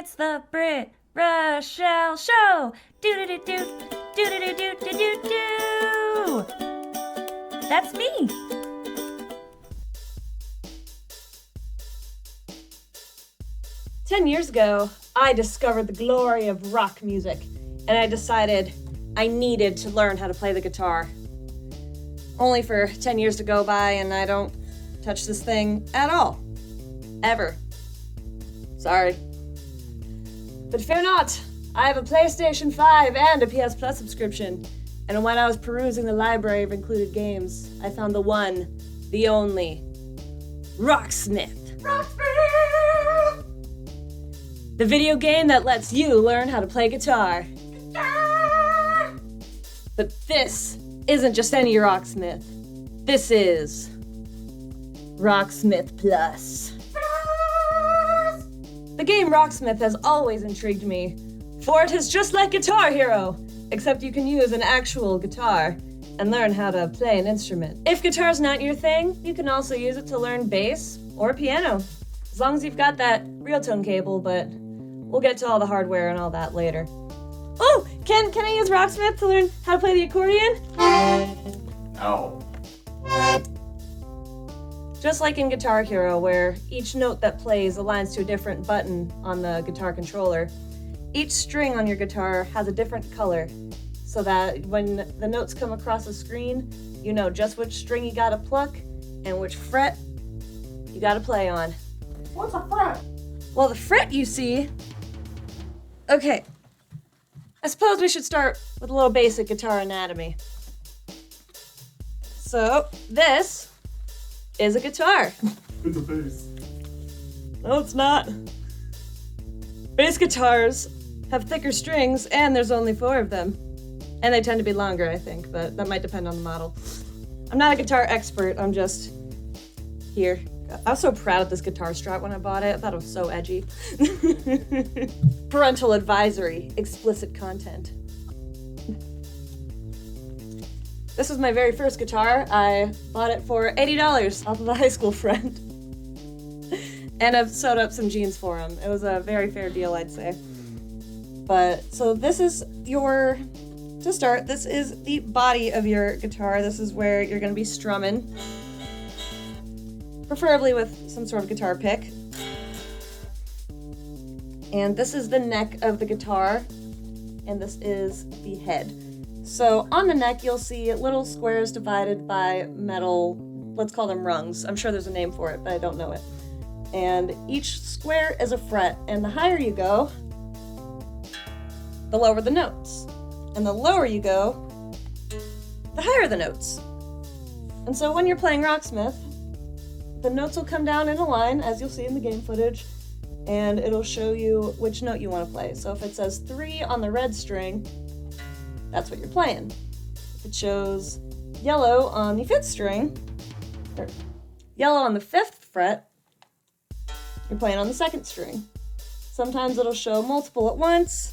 It's the Britt Rochelle Show. Do do do do do do do do do do. That's me. "10 years ago, I discovered the glory of rock music, and I decided I needed to learn how to play the guitar. Only for 10 years to go by and I don't touch this thing at all. Ever. Sorry. But fear not, I have a PlayStation 5 and a PS Plus subscription, and when I was perusing the library of included games, I found the one, the only, Rocksmith. Rocksmith! The video game that lets you learn how to play guitar. But this isn't just any Rocksmith. This is Rocksmith Plus. The game Rocksmith has always intrigued me, for it is just like Guitar Hero, except you can use an actual guitar and learn how to play an instrument. If guitar's not your thing, you can also use it to learn bass or piano, as long as you've got that real tone cable, but we'll get to all the hardware and all that later. Oh, can I use Rocksmith to learn how to play the accordion? No. Just like in Guitar Hero, where each note that plays aligns to a different button on the guitar controller, each string on your guitar has a different color, so that when the notes come across the screen, you know just which string you gotta pluck and which fret you gotta play on. What's a fret? Well, the fret, you see... Okay, I suppose we should start with a little basic guitar anatomy. So, this is a guitar. It's a bass. No, it's not. Bass guitars have thicker strings, and there's only 4 of them. And they tend to be longer, I think, but that might depend on the model. I'm not a guitar expert, I'm just here. I was so proud of this guitar strap when I bought it. I thought it was so edgy. Parental advisory, explicit content. This was my very first guitar. I bought it for $80 off of a high school friend. And I've sewed up some jeans for him. It was a very fair deal, I'd say. But, so this is to start, this is the body of your guitar. This is where you're gonna be strumming. Preferably with some sort of guitar pick. And this is the neck of the guitar. And this is the head. So on the neck, you'll see little squares divided by metal, let's call them rungs. I'm sure there's a name for it, but I don't know it. And each square is a fret, and the higher you go, the lower the notes. And the lower you go, the higher the notes. And so when you're playing Rocksmith, the notes will come down in a line, as you'll see in the game footage, and it'll show you which note you want to play. So if it says 3 on the red string, that's what you're playing. If it shows yellow on the 5th string, or yellow on the 5th fret, you're playing on the 2nd string. Sometimes it'll show multiple at once.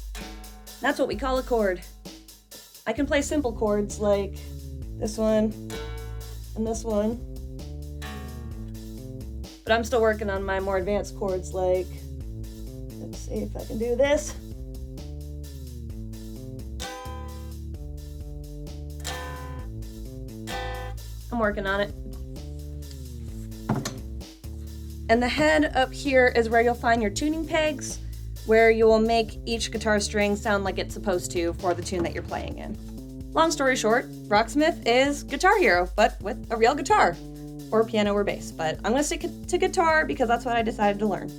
That's what we call a chord. I can play simple chords like this one and this one. But I'm still working on my more advanced chords like, let's see if I can do this. I'm working on it. And the head up here is where you'll find your tuning pegs, where you will make each guitar string sound like it's supposed to for the tune that you're playing in. Long story short, Rocksmith is Guitar Hero, but with a real guitar, or piano or bass, but I'm gonna stick to guitar because that's what I decided to learn.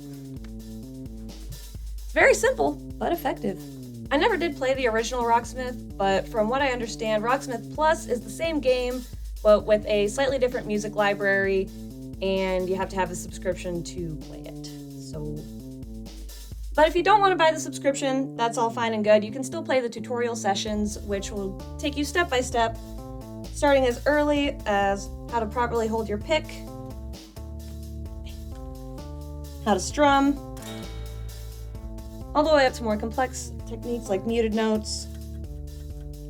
It's very simple, but effective. I never did play the original Rocksmith, but from what I understand, Rocksmith Plus is the same game, but with a slightly different music library, and you have to have a subscription to play it. But if you don't want to buy the subscription, that's all fine and good. You can still play the tutorial sessions, which will take you step by step, starting as early as how to properly hold your pick, how to strum, all the way up to more complex techniques like muted notes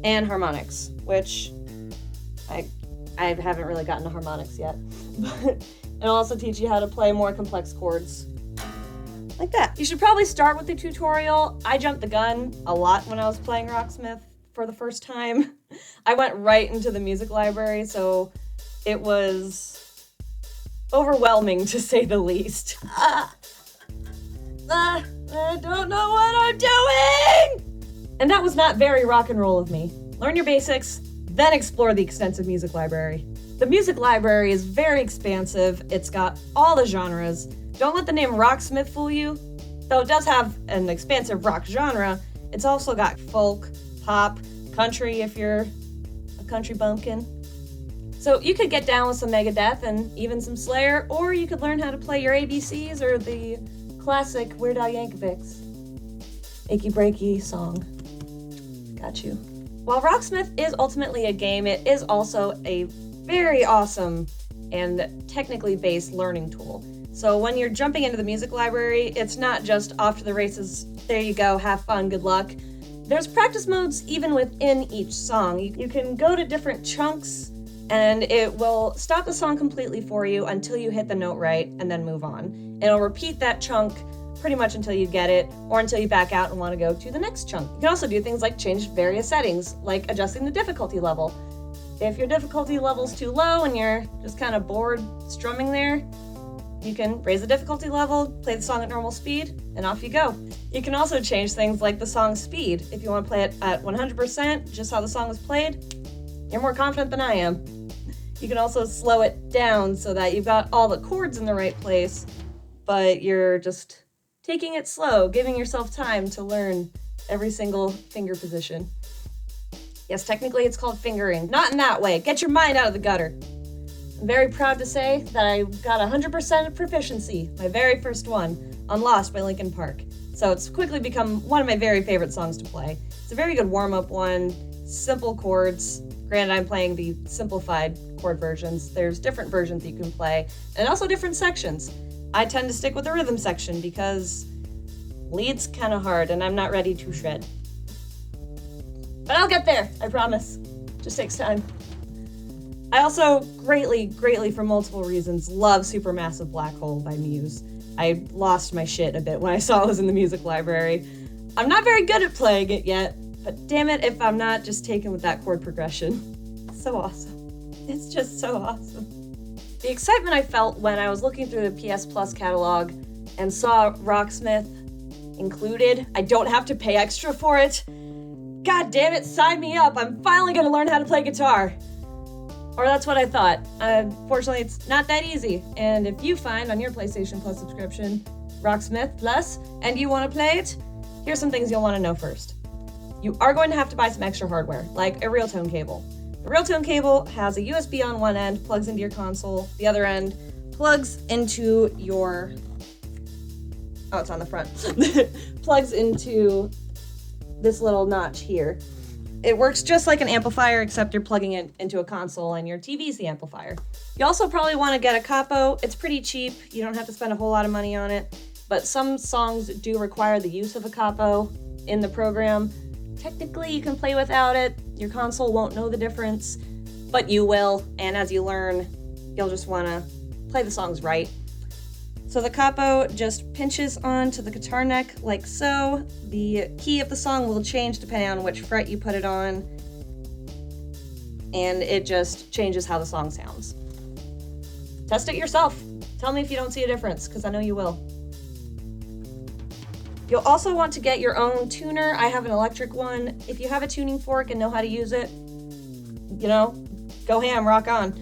and harmonics, which I haven't really gotten to harmonics yet. But it'll also teach you how to play more complex chords, like that. You should probably start with the tutorial. I jumped the gun a lot when I was playing Rocksmith for the first time. I went right into the music library, so it was overwhelming to say the least. I don't know what I'm doing! And that was not very rock and roll of me. Learn your basics, then explore the extensive music library. The music library is very expansive. It's got all the genres. Don't let the name Rocksmith fool you. Though it does have an expansive rock genre, it's also got folk, pop, country if you're a country bumpkin. So you could get down with some Megadeth and even some Slayer, or you could learn how to play your ABCs or the classic Weird Al Yankovic's Achy Breaky song. Got you. While Rocksmith is ultimately a game, it is also a very awesome and technically based learning tool. So when you're jumping into the music library, it's not just off to the races, there you go, have fun, good luck. There's practice modes even within each song. You can go to different chunks and it will stop the song completely for you until you hit the note right and then move on. It'll repeat that chunk pretty much until you get it or until you back out and want to go to the next chunk. You can also do things like change various settings, like adjusting the difficulty level. If your difficulty level's too low and you're just kind of bored strumming there, you can raise the difficulty level, play the song at normal speed, and off you go. You can also change things like the song's speed. If you want to play it at 100%, just how the song was played, you're more confident than I am. You can also slow it down so that you've got all the chords in the right place, but you're just taking it slow, giving yourself time to learn every single finger position. Yes, technically it's called fingering. Not in that way. Get your mind out of the gutter. I'm very proud to say that I got 100% of proficiency, my very first one, on Lost by Linkin Park. So it's quickly become one of my very favorite songs to play. It's a very good warm-up one, simple chords. Granted, I'm playing the simplified chord versions. There's different versions you can play, and also different sections. I tend to stick with the rhythm section because lead's kind of hard and I'm not ready to shred. But I'll get there, I promise. Just takes time. I also greatly, for multiple reasons, love Supermassive Black Hole by Muse. I lost my shit a bit when I saw it was in the music library. I'm not very good at playing it yet, but damn it if I'm not just taken with that chord progression. It's so awesome. It's just so awesome. The excitement I felt when I was looking through the PS Plus catalog and saw Rocksmith included, I don't have to pay extra for it. God damn it, sign me up. I'm finally gonna learn how to play guitar. Or that's what I thought. Unfortunately, it's not that easy. And if you find on your PlayStation Plus subscription Rocksmith Plus and you want to play it, here's some things you'll want to know first. You are going to have to buy some extra hardware, like a real tone cable. The real tone cable has a USB on one end, plugs into your console. The other end plugs into your... Oh, it's on the front. Plugs into this little notch here. It works just like an amplifier, except you're plugging it into a console and your TV's the amplifier. You also probably want to get a capo. It's pretty cheap. You don't have to spend a whole lot of money on it, but some songs do require the use of a capo in the program. Technically, you can play without it. Your console won't know the difference, but you will, and as you learn, you'll just want to play the songs right. So the capo just pinches onto the guitar neck like so. The key of the song will change depending on which fret you put it on, and it just changes how the song sounds. Test it yourself. Tell me if you don't see a difference, because I know you will. You'll also want to get your own tuner. I have an electric one. If you have a tuning fork and know how to use it, you know, go ham, rock on.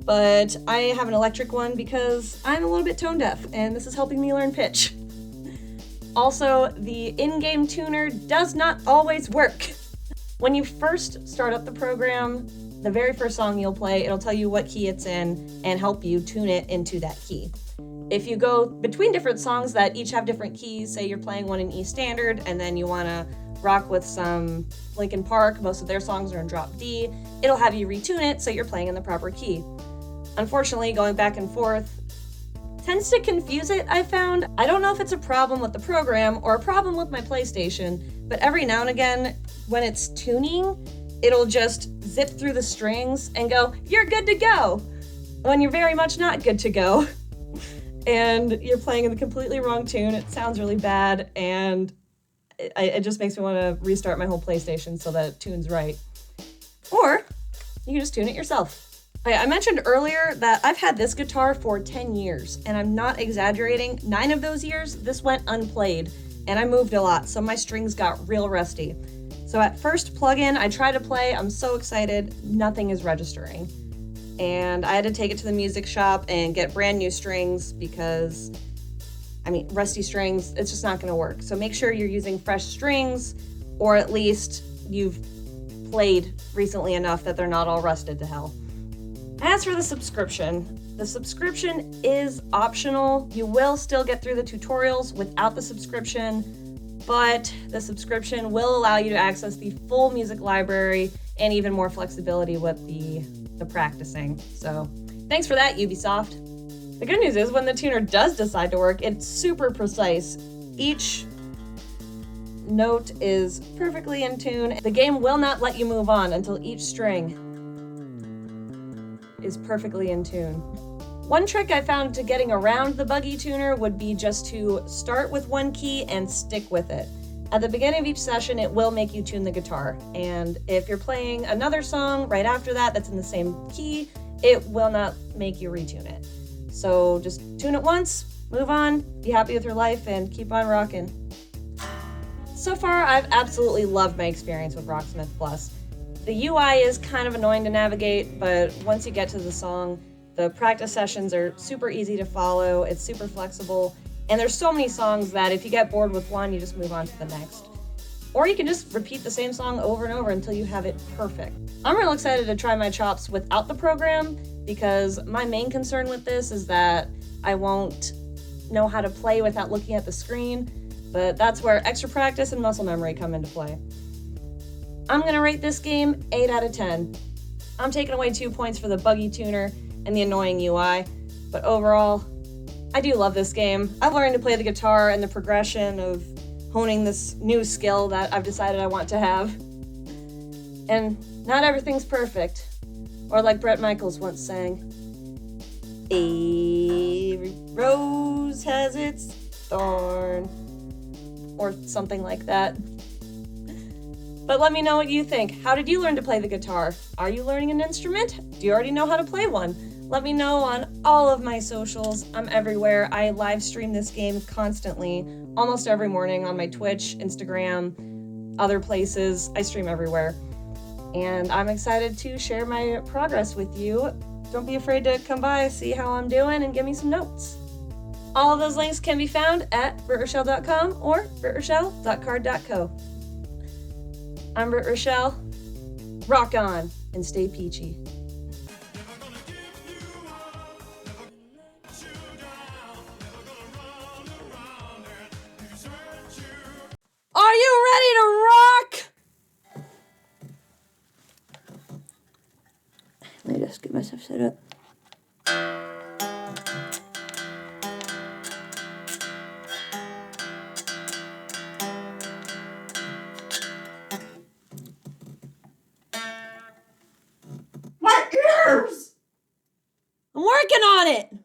But I have an electric one because I'm a little bit tone deaf, and this is helping me learn pitch. Also, the in-game tuner does not always work. When you first start up the program, the very first song you'll play, it'll tell you what key it's in and help you tune it into that key. If you go between different songs that each have different keys, say you're playing one in E standard and then you want to rock with some Linkin Park, most of their songs are in drop D, it'll have you retune it so you're playing in the proper key. Unfortunately, going back and forth tends to confuse it, I found. I don't know if it's a problem with the program or a problem with my PlayStation, but every now and again, when it's tuning, it'll just zip through the strings and go, "You're good to go," when you're very much not good to go. and you're playing in the completely wrong tune. It sounds really bad, and it just makes me want to restart my whole PlayStation so that tune's right. Or you can just tune it yourself. I mentioned earlier that I've had this guitar for 10 years, and I'm not exaggerating. 9 of those years, this went unplayed, and I moved a lot, so my strings got real rusty. So at first plug-in, I try to play, I'm so excited, nothing is registering. And I had to take it to the music shop and get brand new strings because, rusty strings, it's just not gonna work. So make sure you're using fresh strings, or at least you've played recently enough that they're not all rusted to hell. As for the subscription is optional. You will still get through the tutorials without the subscription, but the subscription will allow you to access the full music library and even more flexibility with the practicing. So thanks for that, Ubisoft. The good news is when the tuner does decide to work, it's super precise. Each note is perfectly in tune. The game will not let you move on until each string is perfectly in tune. One trick I found to getting around the buggy tuner would be just to start with one key and stick with it. At the beginning of each session, it will make you tune the guitar, and if you're playing another song right after that that's in the same key, it will not make you retune it. So just tune it once, move on, be happy with your life, and keep on rocking. So far, I've absolutely loved my experience with Rocksmith Plus. The UI is kind of annoying to navigate, but once you get to the song, the practice sessions are super easy to follow, it's super flexible, and there's so many songs that if you get bored with one, you just move on to the next. Or you can just repeat the same song over and over until you have it perfect. I'm real excited to try my chops without the program, because my main concern with this is that I won't know how to play without looking at the screen, but that's where extra practice and muscle memory come into play. I'm gonna rate this game 8 out of 10. I'm taking away 2 points for the buggy tuner and the annoying UI, but overall, I do love this game. I've learned to play the guitar and the progression of honing this new skill that I've decided I want to have. And not everything's perfect. Or like Bret Michaels once sang, every rose has its thorn. Or something like that. But let me know what you think. How did you learn to play the guitar? Are you learning an instrument? Do you already know how to play one? Let me know on all of my socials. I'm everywhere. I live stream this game constantly, almost every morning on my Twitch, Instagram, other places. I stream everywhere. And I'm excited to share my progress with you. Don't be afraid to come by, see how I'm doing, and give me some notes. All of those links can be found at BrittRochelle.com or BrittRochelle.card.co. I'm Britt Rochelle. Rock on and stay peachy. Are you ready to rock? Let me just get myself set up. My ears! I'm working on it!